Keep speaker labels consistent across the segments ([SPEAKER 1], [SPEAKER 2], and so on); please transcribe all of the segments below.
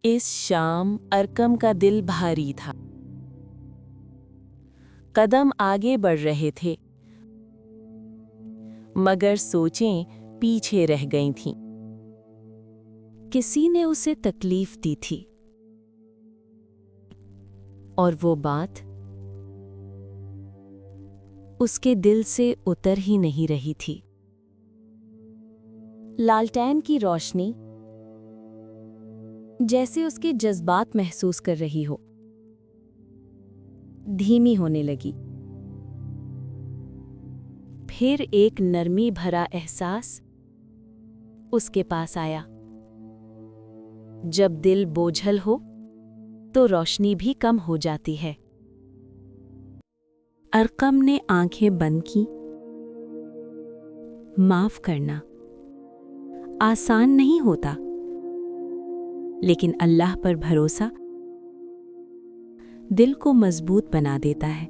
[SPEAKER 1] इस शाम अरकम का दिल भारी था। कदम आगे बढ़ रहे थे, मगर सोचें पीछे रह गई थीं। किसी ने उसे तकलीफ दी थी, और वो बात उसके दिल से उतर ही नहीं रही थी। लालटेन की रोशनी जैसे उसके जज्बात महसूस कर रही हो, धीमी होने लगी। फिर एक नरमी भरा एहसास उसके पास आया। जब दिल बोझल हो तो रोशनी भी कम हो जाती है। अरकम ने आंखें बंद की। माफ करना आसान नहीं होता, लेकिन अल्लाह पर भरोसा दिल को मजबूत बना देता है।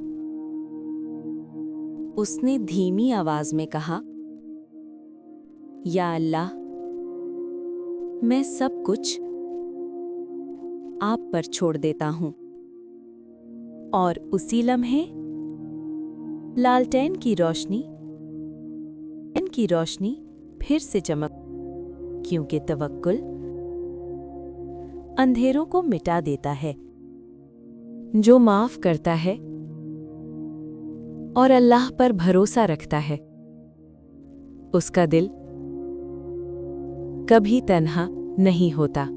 [SPEAKER 1] उसने धीमी आवाज में कहा, या अल्लाह, मैं सब कुछ आप पर छोड़ देता हूं। और उसी लम्हे लालटेन की रोशनी फिर से चमक, क्योंकि तवक्कुल अंधेरों को मिटा देता है। जो माफ करता है और अल्लाह पर भरोसा रखता है, उसका दिल कभी तन्हा नहीं होता।